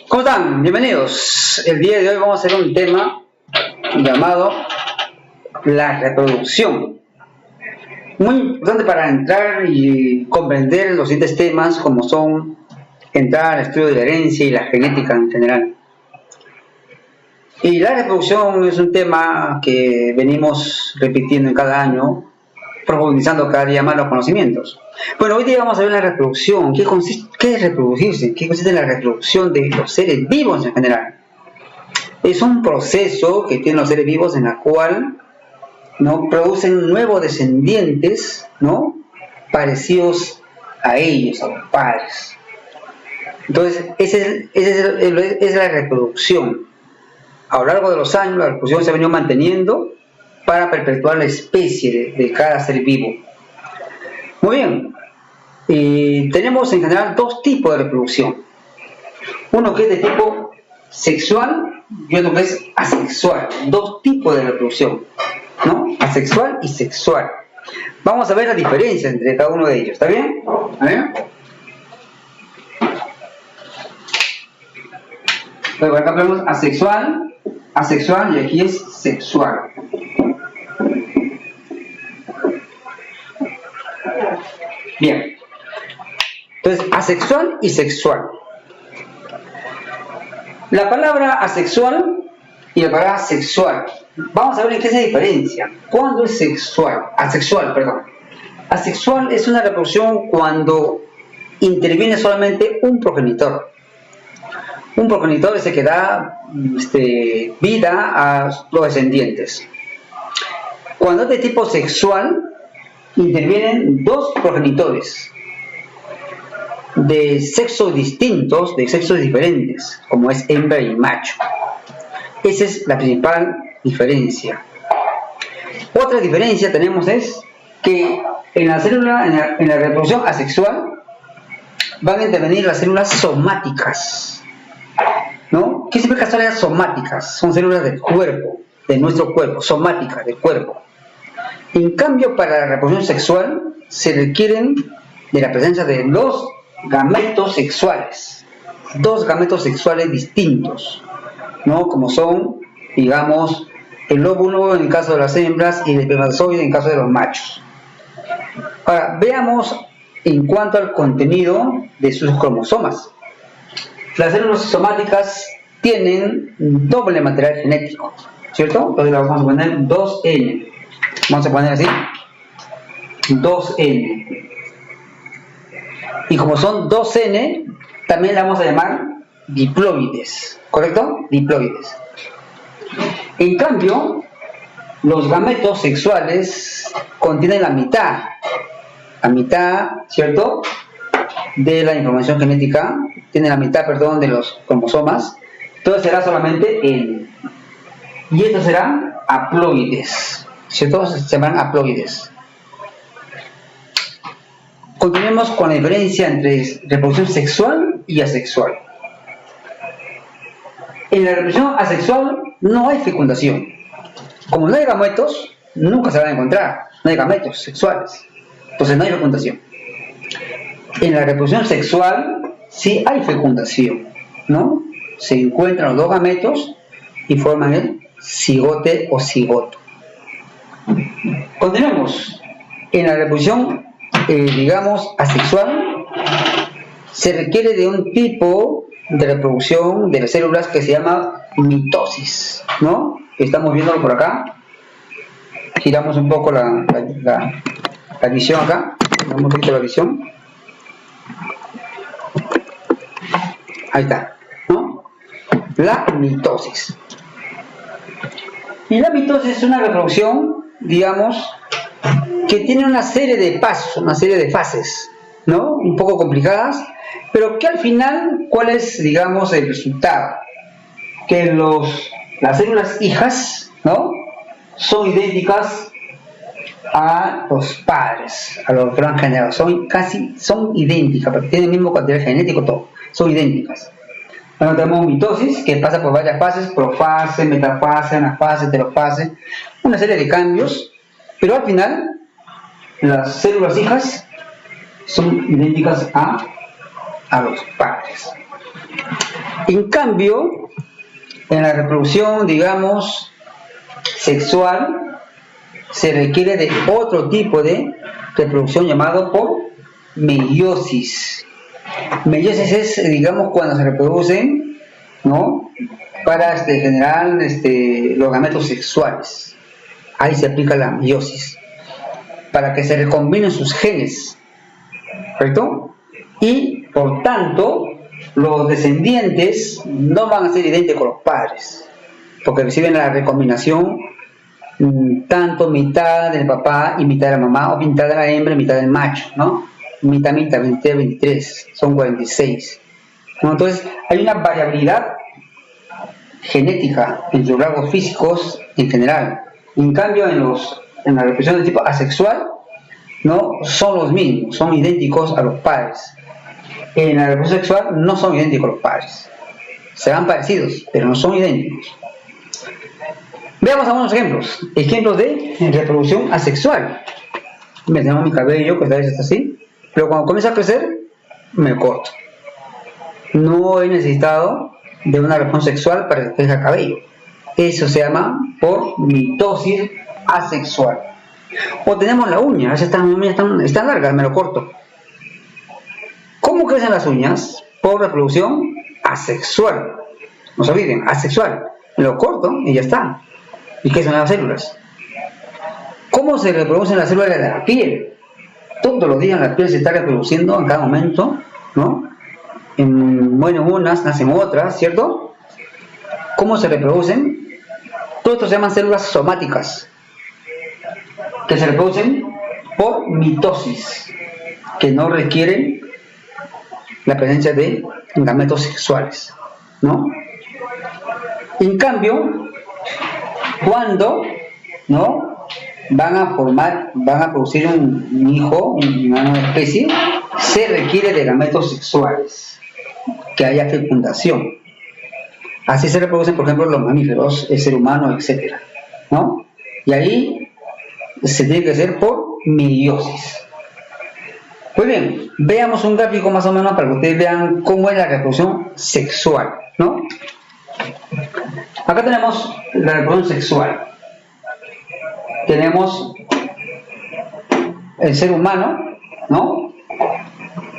¿Cómo están? Bienvenidos. El día de hoy vamos a hacer un tema llamado la reproducción. Muy importante para entrar y comprender los siguientes temas, como son entrar al estudio de la herencia y la genética en general. Y la reproducción es un tema que venimos repitiendo en cada año, profundizando cada día más los conocimientos. Bueno, hoy día vamos a ver la reproducción. ¿Qué es reproducirse? ¿Qué consiste en la reproducción de los seres vivos en general? Es un proceso que tienen los seres vivos en la cual ¿no? producen nuevos descendientes, ¿no? parecidos a ellos, a los padres. Entonces, esa es la reproducción. A lo largo de los años, la reproducción se ha venido manteniendo para perpetuar la especie de cada ser vivo. Muy bien, tenemos en general dos tipos de reproducción. Uno que es de tipo sexual y otro que es asexual. Dos tipos de reproducción, ¿no? Asexual y sexual. Vamos a ver la diferencia entre cada uno de ellos, ¿está bien? A ver. Luego acá vemos asexual y aquí es sexual. Bien. Entonces, asexual y sexual. La palabra asexual y la palabra sexual. Vamos a ver en qué se diferencia. ¿Cuándo es sexual? Asexual, perdón. Asexual es una reproducción cuando interviene solamente un progenitor. Un progenitor es el que da vida a los descendientes. Cuando es de tipo sexual, intervienen dos progenitores de sexos distintos, de sexos diferentes, como es hembra y macho. Esa es la principal diferencia. Otra diferencia tenemos es que en la célula, en la reproducción asexual, van a intervenir las células somáticas, ¿no? ¿Qué significa células somáticas? Son células del cuerpo, de nuestro cuerpo, somáticas del cuerpo. En cambio, para la reproducción sexual se requieren de la presencia de dos gametos sexuales distintos, ¿no? Como son, digamos, el óvulo en el caso de las hembras y el espermatozoide en el caso de los machos. Ahora, veamos en cuanto al contenido de sus cromosomas. Las células somáticas tienen doble material genético, ¿cierto? Entonces la vamos a poner 2N. Vamos a poner así, 2N. Y como son 2N, también la vamos a llamar diploides, ¿correcto? Diploides. En cambio, los gametos sexuales contienen la mitad, ¿cierto?, de la información genética, tiene la mitad, perdón, de los cromosomas. Entonces será solamente N. Y estos serán haploides, ¿cierto? Se llaman haploides. Continuemos con la diferencia entre reproducción sexual y asexual. En la reproducción asexual no hay fecundación. Como no hay gametos, nunca se van a encontrar. No hay gametos sexuales. Entonces no hay fecundación. En la reproducción sexual sí hay fecundación, ¿no? Se encuentran los dos gametos y forman el cigote o cigoto. Continuemos. En la reproducción, digamos, asexual, se requiere de un tipo de reproducción de las células que se llama mitosis, ¿no? Estamos viéndolo por acá. Giramos un poco la visión acá. Damos un poquito la visión. Ahí está, ¿no? La mitosis. Y la mitosis es una reproducción, digamos, que tiene una serie de pasos, una serie de fases, ¿no? Un poco complicadas, pero que al final, ¿cuál es, digamos, el resultado? Que las células hijas, ¿no?, son idénticas a los padres, a los que lo han generado. Son idénticas, porque tienen el mismo material genético, todo. Son idénticas. Bueno, tenemos mitosis, que pasa por varias fases: profase, metafase, anafase, telofase, una serie de cambios, pero al final las células hijas son idénticas a los padres. En cambio, en la reproducción, digamos, sexual, se requiere de otro tipo de reproducción llamado por meiosis. Meiosis es, digamos, cuando se reproducen, ¿no?, para generar los gametos sexuales. Ahí se aplica la meiosis, para que se recombinen sus genes, ¿correcto? Y, por tanto, los descendientes no van a ser idénticos a los padres, porque reciben la recombinación tanto mitad del papá y mitad de la mamá, o mitad de la hembra y mitad del macho, ¿no? Mitad, 23, 23, son 46. ¿No? Entonces, hay una variabilidad genética entre los rasgos físicos en general. En cambio, en la reproducción de tipo asexual, no son los mismos, son idénticos a los padres. En la reproducción sexual no son idénticos a los padres. Serán parecidos, pero no son idénticos. Veamos algunos ejemplos. Ejemplos de reproducción asexual. Me tengo mi cabello, que esta vez está así, pero cuando comienza a crecer, me corto. No he necesitado de una reproducción sexual para que crezca cabello. Eso se llama por mitosis asexual. O tenemos la uña, están largas, me lo corto. ¿Cómo crecen las uñas? Por reproducción asexual. No se olviden, asexual. Me lo corto y ya está. ¿Y qué son las células? ¿Cómo se reproducen las células de la piel? Todos los días la piel se está reproduciendo en cada momento, ¿no? Mueren unas, nacen otras, ¿cierto? ¿Cómo se reproducen? Todo esto se llaman células somáticas, que se reproducen por mitosis, que no requieren la presencia de gametos sexuales, ¿no? En cambio, cuando, ¿no?, van a producir un hijo, una nueva especie, se requiere de gametos sexuales, que haya fecundación. Así se reproducen, por ejemplo, los mamíferos, el ser humano, etc., ¿no? Y ahí se tiene que hacer por meiosis. Pues bien, veamos un gráfico más o menos para que ustedes vean cómo es la reproducción sexual, ¿no? Acá tenemos la reproducción sexual. Tenemos el ser humano, ¿no?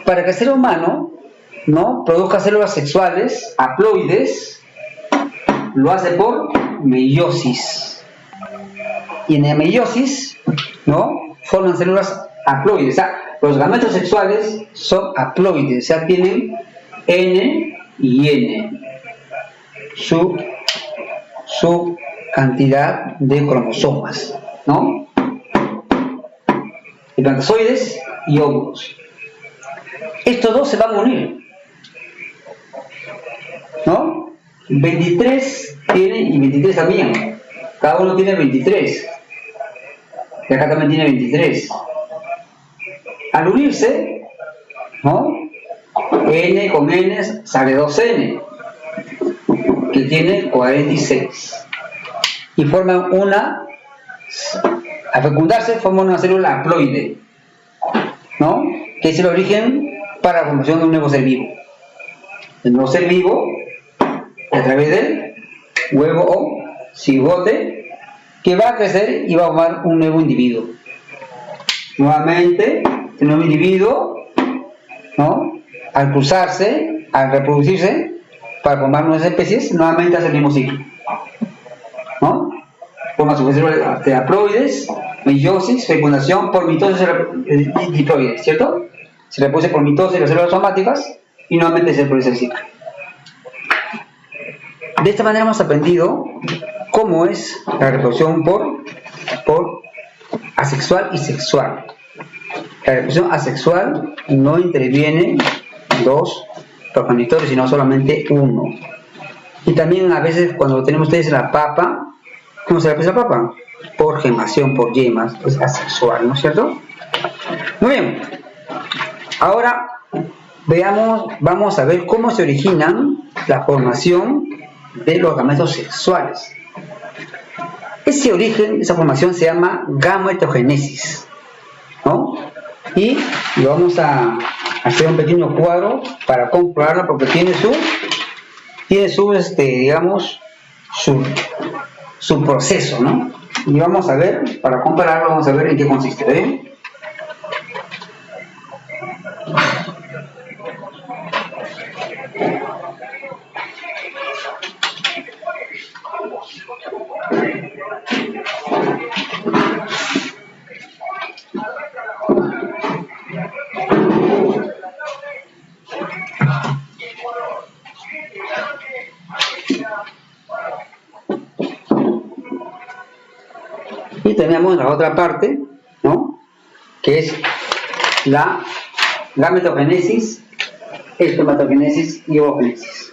Para que el ser humano, ¿no?, produzca células sexuales haploides, lo hace por meiosis. Y en la meiosis, ¿no?, forman células haploides. O sea, los gametos sexuales son haploides, o sea, tienen N y N, su cantidad de cromosomas, ¿no? Espermatozoides y óvulos. Estos dos se van a unir, ¿no? 23 tiene y 23 también. Cada uno tiene 23. Y acá también tiene 23. Al unirse, ¿no?, N con N sale 2N, que tiene 46. Y forman al fecundarse, forman una célula haploide, ¿no?, que es el origen para la formación de un nuevo ser vivo. El nuevo ser vivo, a través del huevo o cigote, que va a crecer y va a formar un nuevo individuo. Nuevamente, el nuevo individuo, ¿no?, al cruzarse, al reproducirse, para formar nuevas especies, nuevamente hace el mismo ciclo, ¿no? Forma sus células de haploides, meiosis, fecundación por mitosis diploides, ¿cierto? Se reproduce por mitosis las células somáticas y nuevamente se reproduce el ciclo. De esta manera hemos aprendido cómo es la reproducción por asexual y sexual. La reproducción asexual no interviene dos progenitores, sino solamente uno. Y también a veces cuando tenemos ustedes la papa, ¿cómo se reproduce la papa? Por gemación, por yemas, es asexual, ¿no es cierto? Muy bien. Ahora vamos a ver cómo se originan la formación de los gametos sexuales. Ese origen, esa formación se llama gametogénesis, ¿no? Y vamos a hacer un pequeño cuadro para comprobarlo, porque tiene tiene su, digamos, su proceso, ¿no? Y vamos a ver, para compararlo, vamos a ver en qué consiste, ¿eh? Y tenemos la otra parte, ¿no? Que es la gametogénesis, espermatogénesis y ovogénesis.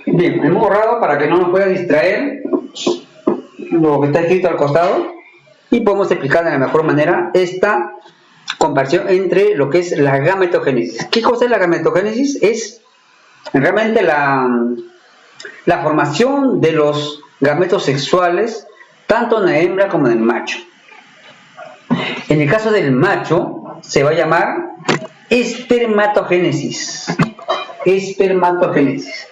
Bien, hemos borrado para que no nos pueda distraer lo que está escrito al costado y podemos explicar de la mejor manera esta comparación entre lo que es la gametogénesis. ¿Qué cosa es la gametogénesis? Es realmente la formación de los gametos sexuales tanto en la hembra como en el macho. En el caso del macho se va a llamar espermatogénesis. Espermatogénesis.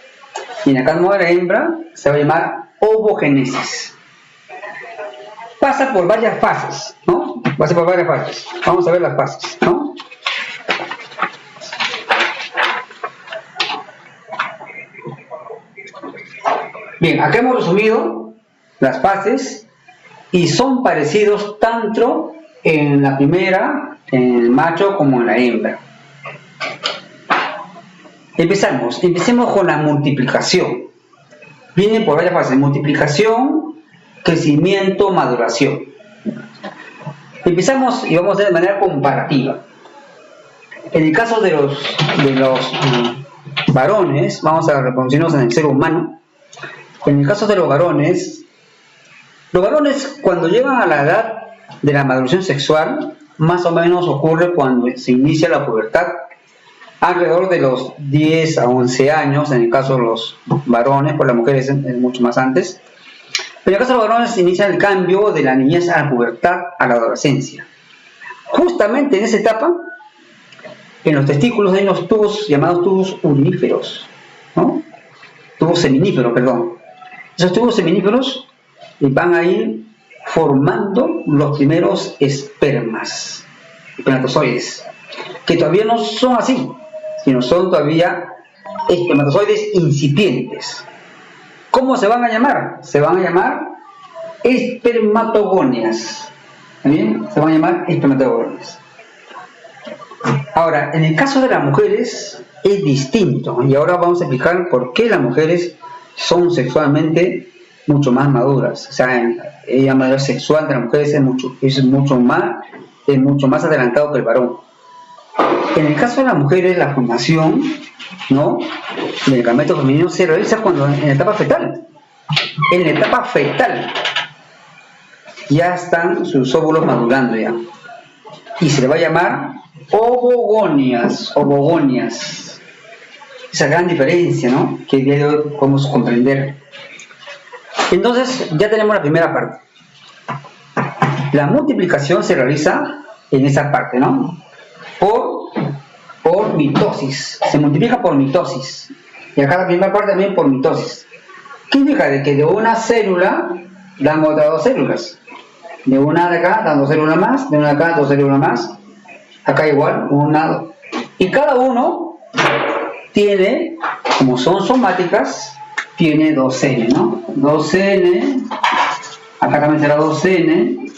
Y en el caso de la hembra se va a llamar ovogénesis. Pasa por varias fases, ¿no? Pasa por varias fases. Vamos a ver las fases, ¿no? Bien, acá hemos resumido las fases y son parecidos tanto en la primera, en el macho, como en la hembra. Empecemos con la multiplicación. Viene por varias fases: multiplicación, crecimiento, maduración. Empezamos y vamos a hacer de manera comparativa. En el caso de los varones, vamos a reproducirnos en el ser humano. En el caso de los varones cuando llegan a la edad de la maduración sexual, más o menos ocurre cuando se inicia la pubertad, alrededor de los 10 a 11 años, en el caso de los varones, por las mujeres es mucho más antes. Pero en el caso de los varones inicia el cambio de la niñez a la pubertad a la adolescencia. Justamente en esa etapa, en los testículos hay unos tubos llamados tubos uriníferos, ¿no? Tubos seminíferos, perdón. Esos tubos seminíferos van a ir formando los primeros espermas, espermatozoides, que todavía no son así, sino son todavía espermatozoides incipientes. ¿Cómo se van a llamar? Se van a llamar espermatogonias. ¿Bien? Se van a llamar espermatogonias. Ahora, en el caso de las mujeres es distinto, y ahora vamos a explicar por qué las mujeres son sexualmente mucho más maduras. O sea, la madurez sexual de las mujeres es mucho más adelantado que el varón. En el caso de las mujeres, la formación, ¿no?, del gameto femenino se realiza en la etapa fetal. En la etapa fetal ya están sus óvulos madurando ya. Y se le va a llamar ovogonias. Esa gran diferencia, ¿no?, que el día de hoy podemos comprender. Entonces, ya tenemos la primera parte. La multiplicación se realiza en esa parte, ¿no?, por mitosis. Se multiplica por mitosis. Y acá la primera parte también por mitosis. ¿Qué indica? De que de una célula dan otras dos células. De una de acá dan dos células más, de una de acá dos células más. Acá igual, una. Y cada uno tiene, como son somáticas, tiene 2N, ¿no? 2N, acá también será 2N,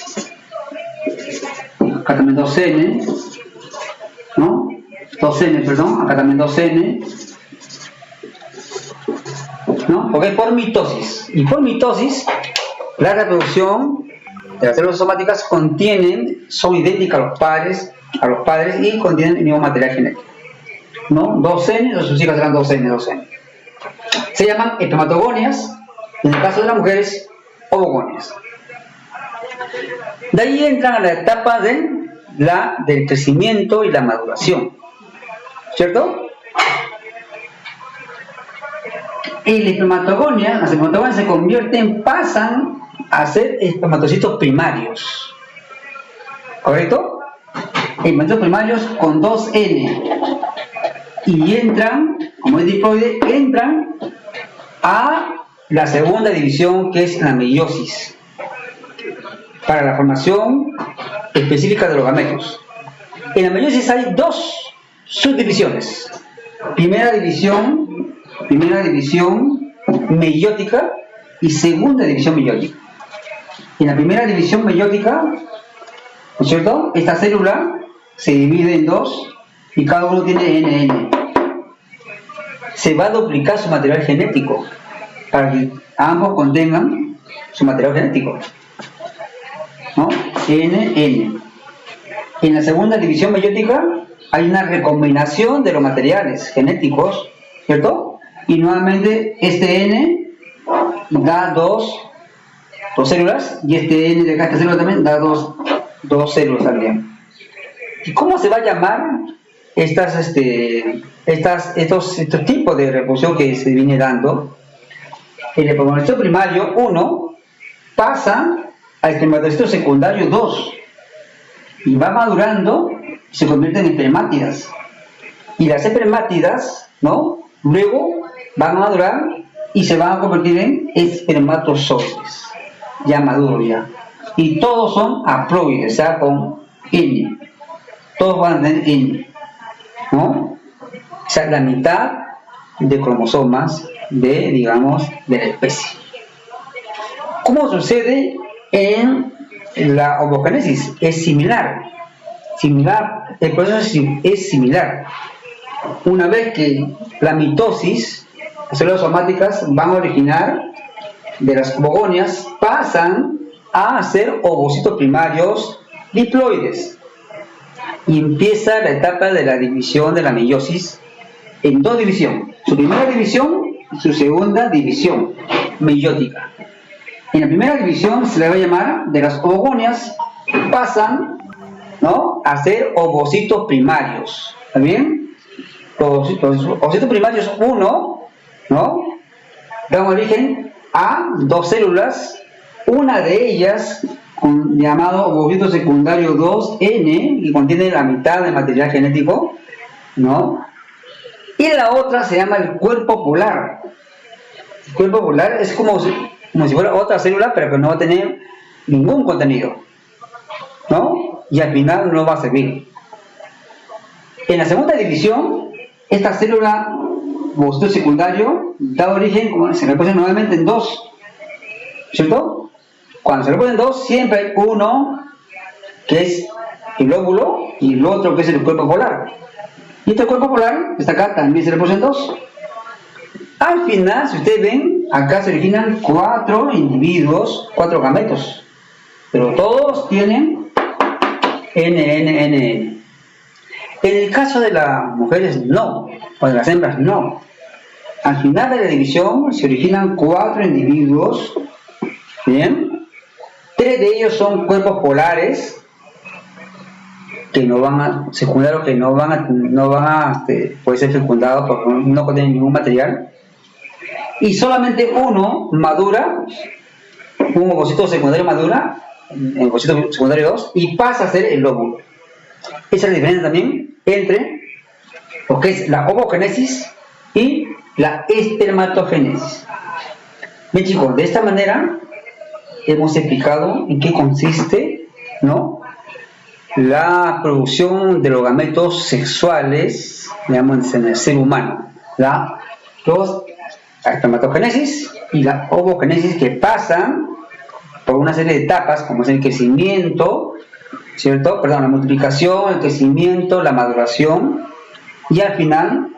acá también 2N, ¿no? 2N, perdón, acá también 2N, ¿no? Porque es por mitosis. Y por mitosis, la reproducción de las células somáticas son idénticas a los padres y contienen el mismo material genético. ¿no? 2N, sus hijas serán 2N, 2N. Se llaman espermatogonias, en el caso de las mujeres, ovogonias. De ahí entran a la etapa del crecimiento y la maduración, ¿cierto? Y las espermatogonias se convierten, pasan a ser espermatocitos primarios, ¿correcto? Espermatocitos primarios con 2N, y entran, como es diploide, entran a la segunda división, que es la meiosis, para la formación específica de los gametos. En la meiosis hay dos subdivisiones. Primera división meiótica y segunda división meiótica. En la primera división meiótica, ¿no es cierto?, esta célula se divide en dos y cada uno tiene NN. Se va a duplicar su material genético para que ambos contengan su material genético, ¿no? NN. En la segunda división meiótica hay una recombinación de los materiales genéticos, ¿cierto? Y nuevamente este N da dos células, y este N de esta célula también da dos células también. ¿Y cómo se va a llamar estos tipos de reproducción que se viene dando? El espermatocito primario 1 pasa al espermatocito secundario 2 y va madurando y se convierten en espermátidas. Y las espermátidas, ¿no?, luego van a madurar y se van a convertir en espermatozoides, ya maduros ya. Y todos son haploides, o sea, con N. Todos van a tener N, ¿no? O sea, la mitad de cromosomas de la especie. ¿Cómo sucede en la ovogénesis? Es similar, el proceso es similar. Una vez que la mitosis, las células somáticas van a originar de las ovogonias, pasan a ser ovocitos primarios diploides. Y empieza la etapa de la división de la meiosis en dos divisiones: su primera división y su segunda división meiótica. En la primera división se le va a llamar, de las ovogonias pasan, ¿no?, a ser ovocitos primarios. ¿Está bien? Los ovocitos primarios 1, ¿no?, dan origen a dos células, una de ellas llamado ovocito secundario 2N, que contiene la mitad del material genético, ¿no? Y la otra se llama el cuerpo polar. El cuerpo polar es como si fuera otra célula, pero que no va a tener ningún contenido, ¿no? Y al final no va a servir. En la segunda división, esta célula ovocito secundario da origen, como se repone nuevamente, en dos, ¿cierto? Cuando se reponen dos, siempre hay uno que es el óvulo y el otro que es el cuerpo polar. Y este cuerpo polar, está acá, también se reponen dos. Al final, si ustedes ven, acá se originan 4 individuos, 4 gametos. Pero todos tienen NNNN. En el caso de las mujeres, no. O de las hembras, no. Al final de la división se originan 4 individuos. ¿Bien? 3 de ellos son cuerpos polares que no van a secundarios, que no van a puede ser fecundados porque no contienen ningún material, y solamente uno madura, un ovocito secundario madura, el ovocito secundario 2, y pasa a ser el óvulo. Esa es la diferencia también entre lo que es la ovogénesis y la espermatogénesis. Bien, chicos, de esta manera hemos explicado en qué consiste, ¿no?, la producción de los gametos sexuales, digamos, en el ser humano. La espermatogénesis y la ovogénesis, que pasan por una serie de etapas, como es el crecimiento, ¿cierto? Perdón, la multiplicación, el crecimiento, la maduración, y al final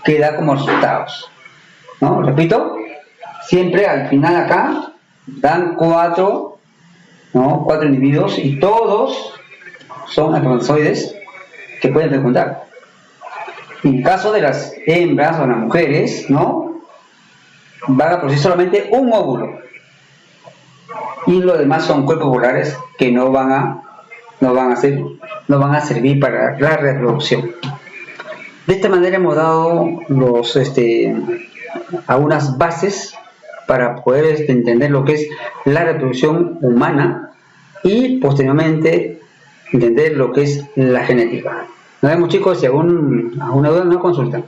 queda como resultados, ¿no? Repito, siempre al final acá dan 4 individuos, y todos son espermatozoides que pueden fecundar. En el caso de las hembras o las mujeres, ¿no? Van a producir solamente un óvulo. Y lo demás son cuerpos ovulares que no van a servir para la reproducción. De esta manera hemos dado algunas bases para poder entender lo que es la reproducción humana y posteriormente entender lo que es la genética. Nos vemos, chicos, si alguna duda nos consultan.